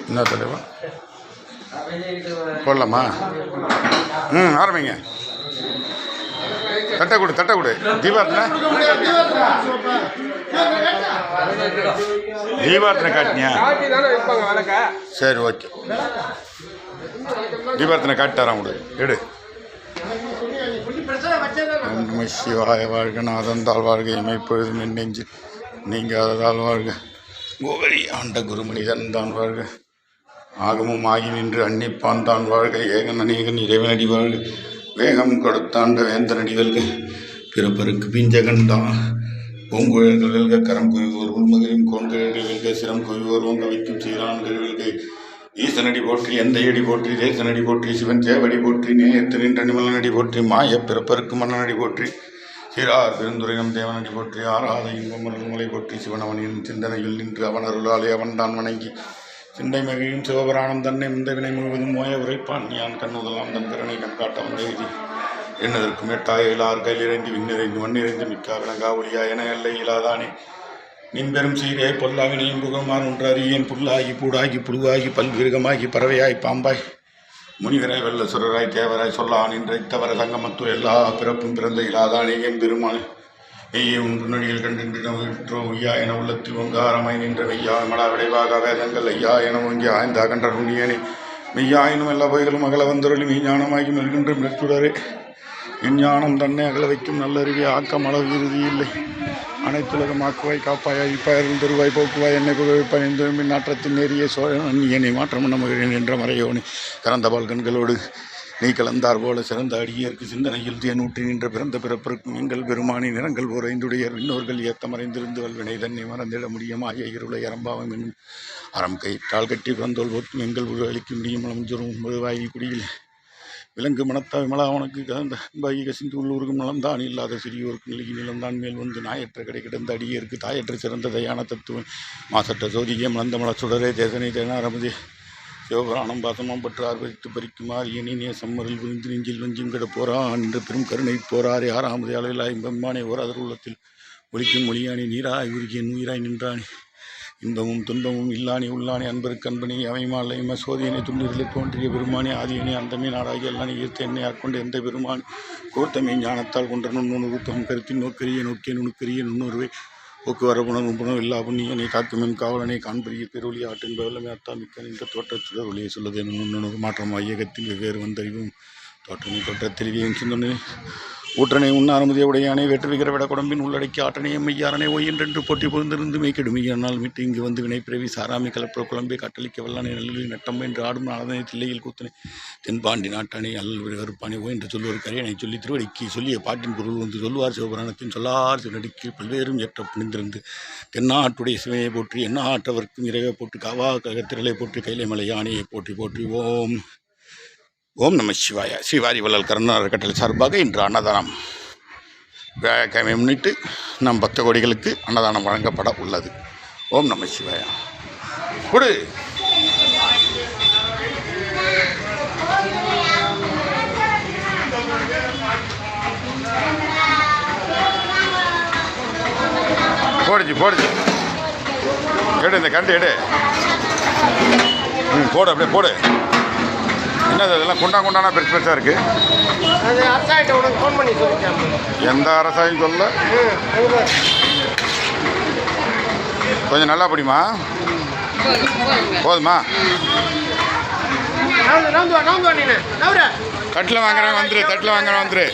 என்ன தலைவா போடலாமா? ஆரம்பிங்க. தட்டை கொடு தீபார்த்தனை காட்டினியா? சரி, ஓகே. தீபார்த்தனை காட்டாராம் கொடு, எடு. சிவாய வாழ்க, நாதந்தாள் வாழ்க, இமைப்பொழுது நெஞ்சு நீங்காததால் வாழ்க, கோவரி ஆண்ட குருமனிதன் தான் வாழ்க, ஆகமும் ஆகி நின்று அன்னிப்பான் தான் வாழ்க, ஏகன் அநேகன் இறைவனடி வாழ்க, வேகம் கொடுத்தாண்ட வேந்தனடி வெல்க, பிறப்பருக்கு பிஞ்சகன் தான் பூங்குழல்கள் வெல்க, கரம் குவிவோர் உள்மகளின் கோன்கிழல்கள் வெல்க, சிரம் குவிவோர் ஓங்க வைக்கும் சீரான்கள் வெல்க, ஈசனடி போற்றி எந்தையடி போற்றி தேசனடி போற்றி சிவன் சேவடி போற்றி நேயத்து நின்ற நிமலனடி போற்றி மாய பிறப்பருக்கு மன்னனடி போற்றி சீரார் பெருந்துரையம் தேவனடி போற்றி ஆறாத இன்பமலை போற்றி சிவனவனின் சிந்தனையில் நின்று அவன் அருளாலே அவன்தான் வணங்கி சிந்தை மகிழும் சிவபுராணம் தன்னை இந்த வினை முழுவதும் மோய உரைப்பான் யான் கண்ணுதலாம் தன் கருணை கண்காட்ட வந்தெய்தி என்னதற்கு மேட்டாய இலார் கையிலிறைந்து விண்ணிறைந்து மண்ணிறைந்து மிக்கா விளங்கா ஒளியா என எல்லை இலாதானே நின் பெரும் சீரே பொல்லாவினையும் புகழ்மான் ஒன்று அறியேன் புல்லாகி பூடாகி புழுவாகி பல்விருகமாகி பறவையாய் பாம்பாய் முனிவராய் வெள்ள சுரராய் தேவராய் சொல்லான் இன்றைத்தவர சங்கமத்துள் எல்லா பிறப்பும் பிறந்த இலாதானே என் பெருமான் ஐயே ஒன்று நடிகள் கண்டின்றோ ஐயா என உள்ளத்தில் ஒங்காரமாய் நின்ற மெய்யா மடா விளைவாக வேதங்கள் ஐயா என ஒங்கி ஆய்ந்த அகன்ற நுண்ணியனே மெய்யாயினும் எல்லா பொய்களும் அகல வந்தொருளும் மெய்ஞானமாகி மெல்கின்ற மிளச்சுடரே விஞ்ஞானம் தன்னை அகல வைக்கும் நல்லறிவி ஆக்கம் அளவு இறுதி இல்லை அனைத்துலகம் ஆக்குவாய் காப்பாய் இப்பயரில் தருவாய் போக்குவாய் என்னை புகழ்ப்பாய் எந்த நாற்றத்தின் நேரிய சோழன் அந்நியனை மாற்றம் மகிழன் என்ற மறையோனே கறந்த பால் கண்களோடு நீ கலந்தார் போல சிறந்த அடியருக்கு சிந்தனையில் தேனூற்றி நின்ற பிறந்த பிறப்பிற்கும் எங்கள் பெருமானி நிறங்கள் ஓர் ஐந்துடையர் இன்னோர்கள் ஏத்த மறைந்திருந்து வல்வினை தன்னை மறந்திட முடியுமாய இருளை அரம்பாவம் என்னும் அறம் கயிற்றால் கட்டி பிறந்தோல் போற்றும் எங்கள் ஒரு அளிக்க முடியும் மலஞ்சொரும் வாயி குடியில் விலங்கு மனத்தா விமலாவனுக்கு கலந்த பாகி கசிந்து உள்ளூருக்கும் நலம்தான் இல்லாத சிறியோருக்கு நிலகி நிலம்தான் மேல் வந்து நாயற்ற கடை கிடந்த அடியருக்கு தாயற்ற சிறந்த தயான தத்துவம் மாசற்ற சோதிகே மலந்த மல சுடரே தேசனை தேனாரமதே சிவபுராணம் பாசமாம் பற்று ஆர்வதித்து பறிக்குமாறு இனிய சம்மரில் விழுந்து நெஞ்சில் வஞ்சும் கிட போரான் என்ற பெரும் கருணை போராரே ஆறாமது அளவிலாய் பெம்மானே ஓராதர் உள்ளத்தில் ஒலிக்கும் மொழியானே நீராய் உருகிய நுயிராய் நின்றானே இன்பமும் துன்பமும் இல்லானே உள்ளானே அன்பருக்கு அன்பனே அவைமாலை சோதியனை துண்ணிரில் தோன்றிய பெருமானே ஆதியனே அந்தமே நாடாகி எல்லானே ஈர்த்த என்னை ஆட்கொண்ட எந்த பெருமான் கோர்த்தமே ஞானத்தால் கொன்ற நுண்ணுணர்வுத்தம் கருத்தின் நோக்கரிய நோக்கிய நுணுக்கரிய நுண்ணுருவை போக்குவரப்புணர்வும் புணம் இல்லா புண்ணியனை காக்குமென் காவலனை காண்பரிய பெருவழி ஆற்றின் பவலமே அத்தாமிக்க என்ற தோற்றச்சுடர் ஒளியை சொல்லுது என் முன்னுணர்வு மாற்றம் ஐயகத்தில் வெவ்வேறு வந்தறிவும் தோற்றனை தோற்றத்தெளிவியும் சிந்தனை ஊற்றனை உண்ணாரமுதிய உடையானை வெற்றுவிக்கிற விட குடம்பின் உள்ளடக்கி ஆற்றனையை மெய்யாரனை ஒய்யென்று போட்டி புகுந்திருந்து மெய்க்கெடுமையானால் மீட்டு இங்கு வந்து வினை பிறவி சாராமி கலப்புற குழம்பை கட்டளிக்க வல்லானை நல்லில் நட்டம் என்று ஆடும் நாளனை தில்லையில் கூத்தனை தென்பாண்டி நாட்டானை அல்லல் கருப்பானை ஓ என்று சொல்லுவார் கரையனை சொல்லி திருவடிக்கு சொல்லிய பாட்டின் பொருள் வந்து சொல்லுவார் சிவபுராணத்தின் சொல்லார் சிவனடிக்கு பல்வேறும் ஏற்ற புனிந்திருந்து தென்னாட்டுடைய சிவனையை போற்றி எண்ணாற்றவர்க்கும் இறைவை போற்றி காவா ககத்திரலை போற்றி கைலை மலை யானையை போற்றி போற்றி ஓம் நம சிவாய. ஸ்ரீவாரி வள்ளல் கருணார் அறக்கட்டளை சார்பாக இன்று அன்னதானம் வியாழக்கிழமை முன்னிட்டு நம் பக்த கோடிகளுக்கு அன்னதானம் வழங்கப்பட உள்ளது. ஓம் நம சிவாய. கொடு. போடுச்சு எடு, இந்த கண்டு எடு. போடு, அப்படியே போடு. என்னது அதெல்லாம் குண்டானா பெருசு பெருசாக இருக்குது. அது அரசாயிட்ட உனக்கு ஃபோன் பண்ணி சொல்லிட்டேன். எந்த அரசாயும் சொல்ல. கொஞ்சம் நல்லா பிடிமா. போதுமா? தட்டில் வாங்குறேன் வந்துரு.